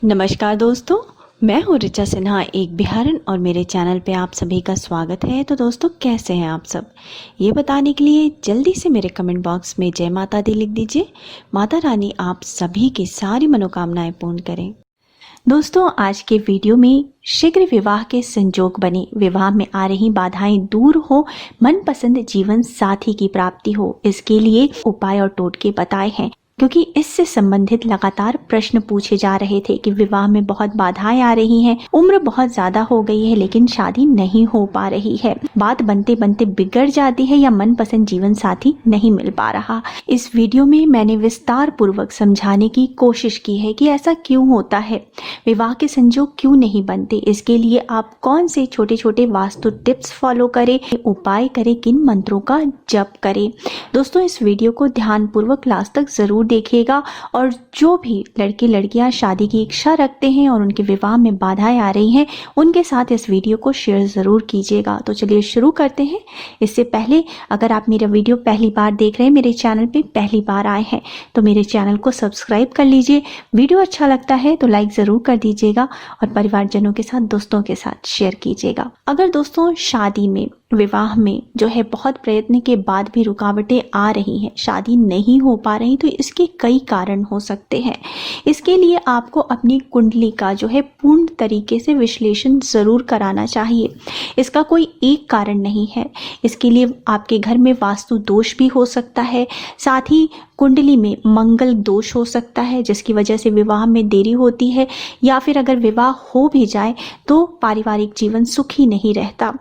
नमस्कार दोस्तों, मैं हूँ ऋचा सिन्हा, एक बिहारन, और मेरे चैनल पे आप सभी का स्वागत है। तो दोस्तों, कैसे हैं आप सब? ये बताने के लिए जल्दी से मेरे कमेंट बॉक्स में जय माता दी लिख दीजिए। माता रानी आप सभी की सारी मनोकामनाएं पूर्ण करें। दोस्तों, आज के वीडियो में शीघ्र विवाह के संजोग बने, विवाह में आ रही बाधाएं दूर हो, मनपसंद जीवन साथी की प्राप्ति हो, इसके लिए उपाय और टोटके बताए हैं। क्योंकि इससे संबंधित लगातार प्रश्न पूछे जा रहे थे कि विवाह में बहुत बाधाएं आ रही हैं, उम्र बहुत ज्यादा हो गई है लेकिन शादी नहीं हो पा रही है, बात बनते बनते बिगड़ जाती है या मनपसंद जीवन साथी नहीं मिल पा रहा। इस वीडियो में मैंने विस्तार पूर्वक समझाने की कोशिश की है कि ऐसा क्यों होता है, विवाह के संजोग क्यों नहीं बनते, इसके लिए आप कौन से छोटे छोटे वास्तु टिप्स फॉलो करें, उपाय करें, किन मंत्रों का जप करें। दोस्तों, इस वीडियो को ध्यानपूर्वक लास्ट तक जरूर देखिएगा और जो भी लड़के लड़कियां शादी की इच्छा रखते हैं और उनके विवाह में बाधाएं आ रही हैं, उनके साथ इस वीडियो को शेयर जरूर कीजिएगा। तो चलिए शुरू करते हैं। इससे पहले अगर आप मेरा वीडियो पहली बार देख रहे हैं, मेरे चैनल पे पहली बार आए हैं, तो मेरे चैनल को सब्सक्राइब कर लीजिए। वीडियो अच्छा लगता है तो लाइक जरूर कर दीजिएगा और परिवारजनों के साथ, दोस्तों के साथ शेयर कीजिएगा। अगर दोस्तों शादी में, विवाह में जो है बहुत प्रयत्न के बाद भी रुकावटें आ रही हैं, शादी नहीं हो पा रही, तो इसके कई कारण हो सकते हैं। इसके लिए आपको अपनी कुंडली का जो है पूर्ण तरीके से विश्लेषण जरूर कराना चाहिए। इसका कोई एक कारण नहीं है। इसके लिए आपके घर में वास्तु दोष भी हो सकता है, साथ ही कुंडली में मंगल दोष हो सकता है जिसकी वजह से विवाह में देरी होती है, या फिर अगर विवाह हो भी जाए तो पारिवारिक जीवन सुखी नहीं रहता।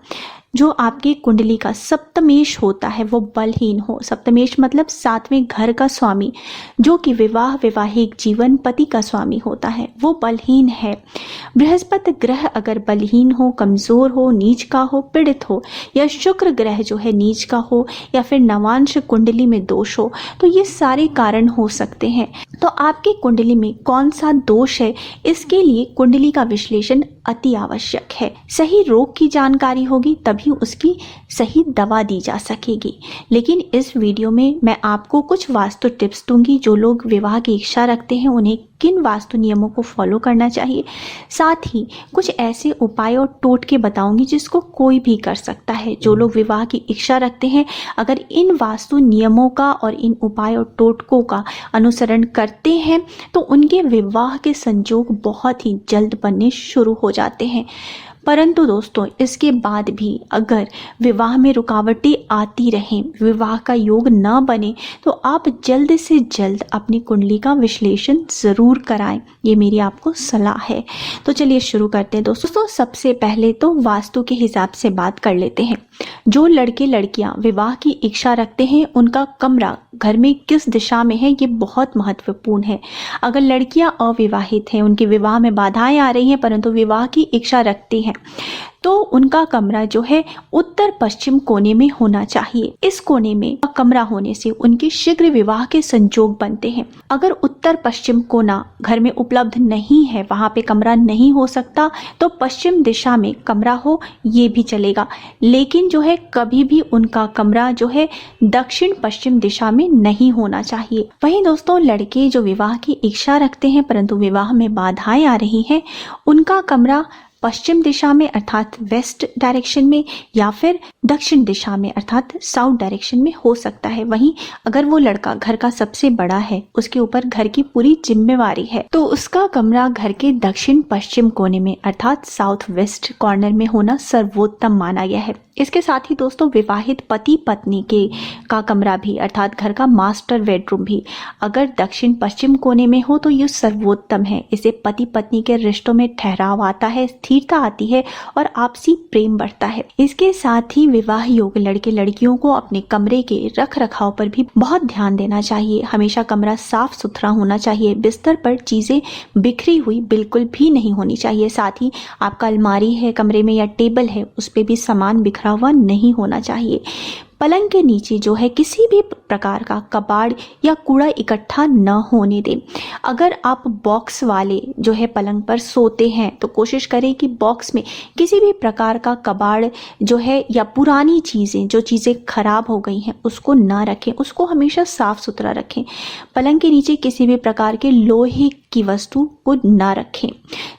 जो आपकी कुंडली का सप्तमेश होता है वो बलहीन हो, सप्तमेश मतलब सातवें घर का स्वामी, जो कि वैवाहिक जीवन पति का स्वामी होता है, वो बलहीन है। बृहस्पति ग्रह अगर बलहीन हो, कमजोर हो, नीच का हो, पीड़ित हो, या शुक्र ग्रह जो है नीच का हो, या फिर नवांश कुंडली में दोष हो, तो ये सारे कारण हो सकते हैं। तो आपकी कुंडली में कौन सा दोष है, इसके लिए कुंडली का विश्लेषण अति आवश्यक है। सही रोग की जानकारी होगी तभी उसकी सही दवा दी जा सकेगी। लेकिन इस वीडियो में मैं आपको कुछ वास्तु टिप्स दूंगी। जो लोग विवाह की इच्छा रखते हैं उन्हें किन वास्तु नियमों को फॉलो करना चाहिए, साथ ही कुछ ऐसे उपाय और टोटके बताऊंगी जिसको कोई भी कर सकता है। जो लोग विवाह की इच्छा रखते हैं, अगर इन वास्तु नियमों का और इन उपाय और टोटकों का अनुसरण करते हैं तो उनके विवाह के संजोग बहुत ही जल्द बनने शुरू हो जाते हैं। परंतु दोस्तों, इसके बाद भी अगर विवाह में रुकावटें आती रहें, विवाह का योग न बने, तो आप जल्द से जल्द अपनी कुंडली का विश्लेषण जरूर कराएं। ये मेरी आपको सलाह है। तो चलिए शुरू करते हैं दोस्तों। सबसे पहले तो वास्तु के हिसाब से बात कर लेते हैं। जो लड़के लड़कियां विवाह की इच्छा रखते हैं, उनका कमरा घर में किस दिशा में है, ये बहुत महत्वपूर्ण है। अगर लड़कियां अविवाहित हैं, उनके विवाह में बाधाएं आ रही हैं परंतु विवाह की इच्छा रखती हैं, तो उनका कमरा जो है उत्तर पश्चिम कोने में होना चाहिए। इस कोने में कमरा होने से उनके शीघ्र विवाह के संजोग बनते हैं। अगर उत्तर पश्चिम कोना घर में उपलब्ध नहीं है, वहां पे कमरा नहीं हो सकता, तो पश्चिम दिशा में कमरा हो, ये भी चलेगा। लेकिन जो है कभी भी उनका कमरा जो है दक्षिण पश्चिम दिशा में नहीं होना चाहिए। वहीं दोस्तों, लड़के जो विवाह की इच्छा रखते हैं परंतु विवाह में बाधाएं आ रही हैं, उनका कमरा पश्चिम दिशा में अर्थात वेस्ट डायरेक्शन में, या फिर दक्षिण दिशा में अर्थात साउथ डायरेक्शन में हो सकता है। वहीं अगर वो लड़का घर का सबसे बड़ा है, उसके ऊपर घर की पूरी जिम्मेवारी है, तो उसका कमरा घर के दक्षिण पश्चिम कोने में अर्थात साउथ वेस्ट कॉर्नर में होना सर्वोत्तम माना गया है। इसके साथ ही दोस्तों, विवाहित पति पत्नी के का कमरा भी अर्थात घर का मास्टर बेडरूम भी अगर दक्षिण पश्चिम कोने में हो तो ये सर्वोत्तम है। इसे पति पत्नी के रिश्तों में ठहराव आता है, स्थिरता आती है और आपसी प्रेम बढ़ता है। इसके साथ ही विवाह योग लड़के लड़कियों को अपने कमरे के रख रखाव पर भी बहुत ध्यान देना चाहिए। हमेशा कमरा साफ सुथरा होना चाहिए। बिस्तर पर चीजें बिखरी हुई बिल्कुल भी नहीं होनी चाहिए। साथ ही आपका अलमारी है कमरे में या टेबल है, उस पर भी सामान बिखरा भरा हुआ नहीं होना चाहिए। पलंग के नीचे जो है किसी भी प्रकार का कबाड़ या कूड़ा इकट्ठा न होने दें। अगर आप बॉक्स वाले जो है पलंग पर सोते हैं तो कोशिश करें कि बॉक्स में किसी भी प्रकार का कबाड़ जो है या पुरानी चीज़ें, जो चीज़ें खराब हो गई हैं, उसको ना रखें, उसको हमेशा साफ सुथरा रखें। पलंग के नीचे किसी भी प्रकार के लोहे की वस्तु को ना रखें।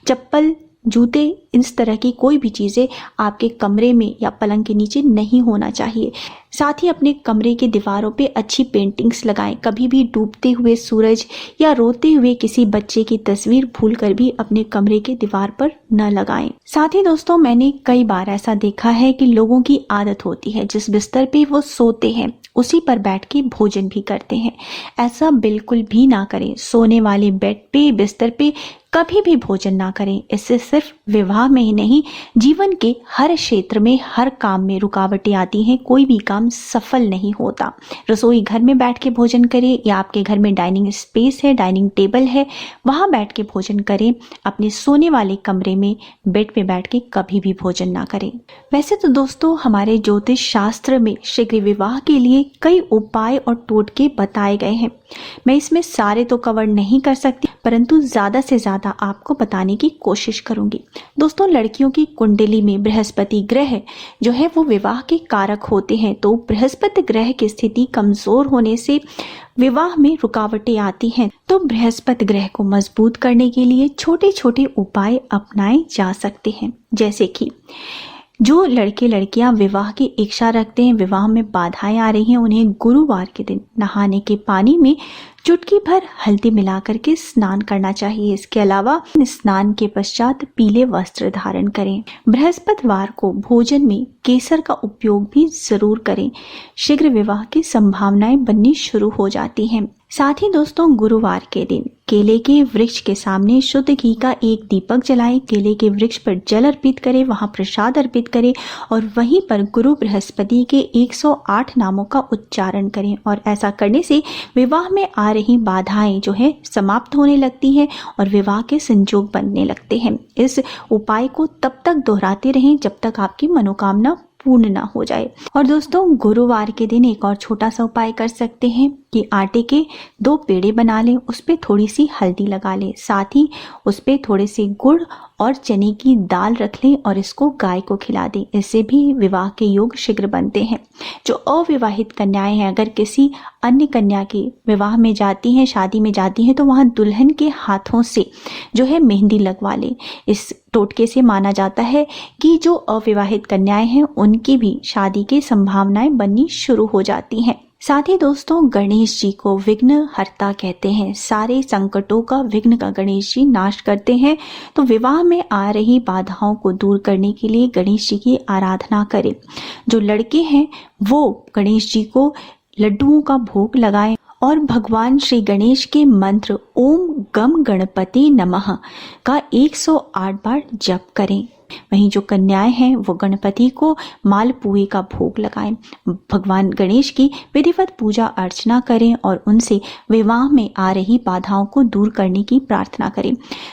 चप्पल, जूते, इस तरह की कोई भी चीज़ें आपके कमरे में या पलंग के नीचे नहीं होना चाहिए। साथ ही अपने कमरे की दीवारों पे अच्छी पेंटिंग्स लगाएं। कभी भी डूबते हुए सूरज या रोते हुए किसी बच्चे की तस्वीर भूलकर भी अपने कमरे के दीवार पर न लगाएं। साथ ही दोस्तों, मैंने कई बार ऐसा देखा है कि लोगों की आदत होती है जिस बिस्तर पे वो सोते हैं उसी पर बैठ के भोजन भी करते हैं। ऐसा बिल्कुल भी ना करें। सोने वाले बेड पे, बिस्तर पे कभी भी भोजन ना करें। इससे सिर्फ विवाह में ही नहीं, जीवन के हर क्षेत्र में, हर काम में रुकावटें आती हैं। कोई भी काम सफल नहीं होता। रसोई घर में बैठ के भोजन करें या आपके घर में डाइनिंग स्पेस है, डाइनिंग टेबल है, वहां बैठ के भोजन करें। अपने सोने वाले कमरे में बेड पे बैठ के कभी भी भोजन ना करें। वैसे तो दोस्तों, हमारे ज्योतिष शास्त्र में शीघ्र विवाह के लिए कई उपाय और टोटके बताए गए हैं। मैं इसमें सारे तो कवर नहीं कर सकती, परंतु ज्यादा से ज्यादा आपको बताने की कोशिश करूंगी। दोस्तों, लड़कियों की कुंडली में बृहस्पति ग्रह जो है वो विवाह के कारक होते हैं। तो बृहस्पति ग्रह की स्थिति कमजोर होने से विवाह में रुकावटें आती हैं। तो बृहस्पति ग्रह को मजबूत करने के लिए छोटे छोटे उपाय अपनाए जा सकते हैं। जैसे कि जो लड़के लड़कियां विवाह की इच्छा रखते हैं, विवाह में बाधाएं आ रही हैं, उन्हें गुरुवार के दिन नहाने के पानी में चुटकी भर हल्दी मिलाकर के स्नान करना चाहिए। इसके अलावा स्नान के पश्चात पीले वस्त्र धारण करें। बृहस्पतिवार को भोजन में केसर का उपयोग भी जरूर करें। शीघ्र विवाह की संभावनाएं बननी शुरू हो जाती हैं। साथ ही दोस्तों, गुरुवार के दिन केले के वृक्ष के सामने शुद्ध घी का एक दीपक जलाएं। केले के वृक्ष पर जल अर्पित करें, वहां प्रसाद अर्पित करें और वहीं पर गुरु बृहस्पति के 108 नामों का उच्चारण करें। और ऐसा करने से विवाह में आ रही बाधाएं जो है समाप्त होने लगती हैं और विवाह के संयोग बनने लगते हैं। इस उपाय को तब तक दोहराते रहें जब तक आपकी मनोकामना पूर्ण ना हो जाए। और दोस्तों, गुरुवार के दिन एक और छोटा सा उपाय कर सकते हैं कि आटे के 2 पेड़े बना लें, उस पे थोड़ी सी हल्दी लगा लें, साथ ही उस पे थोड़े से गुड़ और चने की दाल रख लें और इसको गाय को खिला दें। इससे भी विवाह के योग शीघ्र बनते हैं। जो अविवाहित कन्याएं हैं, अगर किसी अन्य कन्या के विवाह में जाती हैं, शादी में जाती हैं, तो वहां दुल्हन के हाथों से जो है मेहंदी लगवा लें। इस टोटके से माना जाता है कि जो अविवाहित कन्याएं हैं उनकी भी शादी की संभावनाएं बननी शुरू हो जाती हैं। साथ ही दोस्तों, गणेश जी को विघ्न हर्ता कहते हैं। सारे संकटों का विघ्न का गणेश जी नाश करते हैं। तो विवाह में आ रही बाधाओं को दूर करने के लिए गणेश जी की आराधना करें। जो लड़के हैं वो गणेश जी को लड्डुओं का भोग लगाएं और भगवान श्री गणेश के मंत्र ओम गम गणपति नमः का 108 बार जप करें। वहीं जो कन्याएं हैं वो गणपति को मालपुए का भोग लगाएं, भगवान गणेश की विधिवत पूजा अर्चना करें और उनसे विवाह में आ रही बाधाओं को दूर करने की प्रार्थना करें।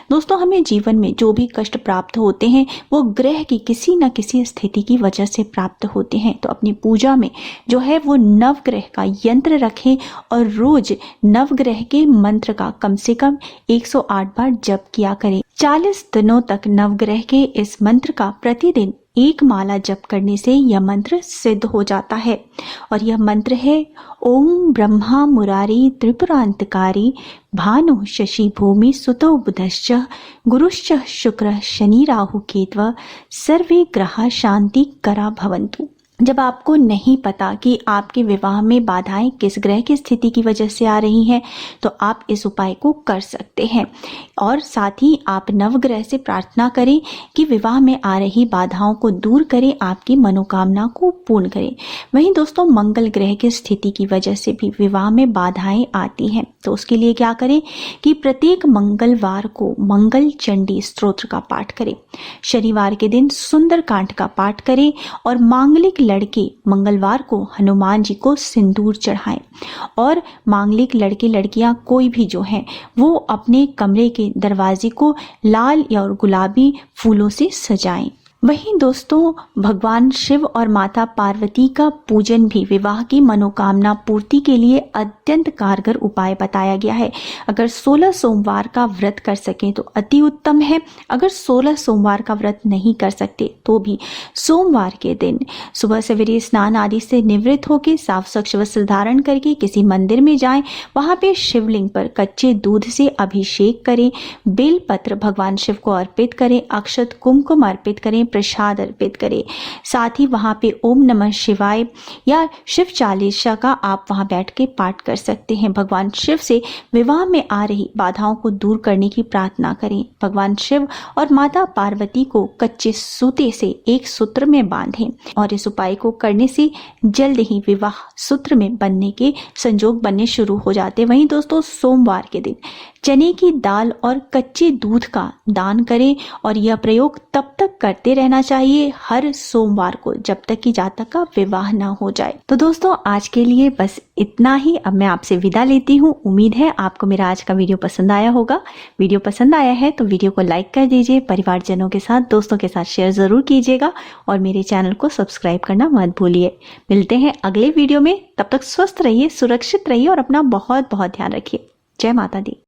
दोस्तों, हमें जीवन में जो भी कष्ट प्राप्त होते हैं वो ग्रह की किसी न किसी स्थिति की वजह से प्राप्त होते हैं। तो अपनी पूजा में जो है वो नवग्रह का यंत्र रखें और रोज नवग्रह के मंत्र का कम से कम 108 बार जप किया करें। 40 दिनों तक नवग्रह के इस मंत्र का प्रतिदिन 1 माला जप करने से यह मंत्र सिद्ध हो जाता है। और यह मंत्र है ओम ब्रह्मा मुरारी त्रिपुरांतकारी भानु शशि भूमि सुतो बुधश्च गुरुश्च शुक्र शनि राहु केतव सर्वे ग्रह शांति करा भवन्तु। जब आपको नहीं पता कि आपके विवाह में बाधाएं किस ग्रह की स्थिति की वजह से आ रही हैं, तो आप इस उपाय को कर सकते हैं। और साथ ही आप नवग्रह से प्रार्थना करें कि विवाह में आ रही बाधाओं को दूर करें, आपकी मनोकामना को पूर्ण करें। वहीं दोस्तों, मंगल ग्रह की स्थिति की वजह से भी विवाह में बाधाएं आती हैं। तो उसके लिए क्या करें कि प्रत्येक मंगलवार को मंगल चंडी स्तोत्र का पाठ करें। शनिवार के दिन सुंदरकांड का पाठ करें और मांगलिक लड़के मंगलवार को हनुमान जी को सिंदूर चढ़ाएं। और मांगलिक लड़के लड़कियां कोई भी जो हैं वो अपने कमरे के दरवाजे को लाल या गुलाबी फूलों से सजाएं। वहीं दोस्तों भगवान शिव और माता पार्वती का पूजन भी विवाह की मनोकामना पूर्ति के लिए अत्यंत कारगर उपाय बताया गया है। अगर 16 सोमवार का व्रत कर सकें तो अति उत्तम है। अगर 16 सोमवार का व्रत नहीं कर सकते तो भी सोमवार के दिन सुबह सवेरे स्नान आदि से निवृत्त होकर साफ स्वच्छ वस्त्र धारण करके किसी मंदिर में जाएं, वहां पे शिवलिंग पर कच्चे दूध से अभिषेक करें, बेलपत्र भगवान शिव को अर्पित करें, अक्षत कुमकुम अर्पित करें, प्रसाद अर्पित करें। साथ ही वहां पे ओम नमः शिवाय या शिव चालीसा का आप वहां बैठ के पाठ कर सकते हैं। भगवान शिव से विवाह में आ रही बाधाओं को दूर करने की प्रार्थना करें। भगवान शिव और माता पार्वती को कच्चे सूते से एक सूत्र में बांधें और इस उपाय को करने से जल्द ही विवाह सूत्र में बनने के संजोग बनने शुरू हो जाते। वहीं दोस्तों सोमवार के दिन चने की दाल और कच्चे दूध का दान करें और यह प्रयोग तब तक करते रहना चाहिए हर सोमवार को जब तक कि जातक का विवाह ना हो जाए। तो दोस्तों आज के लिए बस इतना ही। अब मैं आपसे विदा लेती हूँ। उम्मीद है आपको मेरा आज का वीडियो पसंद आया होगा। वीडियो पसंद आया है तो वीडियो को लाइक कर दीजिए, परिवारजनों के साथ दोस्तों के साथ शेयर जरूर कीजिएगा और मेरे चैनल को सब्सक्राइब करना मत भूलिए। मिलते हैं अगले वीडियो में, तब तक स्वस्थ रहिए, सुरक्षित रहिए और अपना बहुत बहुत ध्यान रखिए। जय माता दी।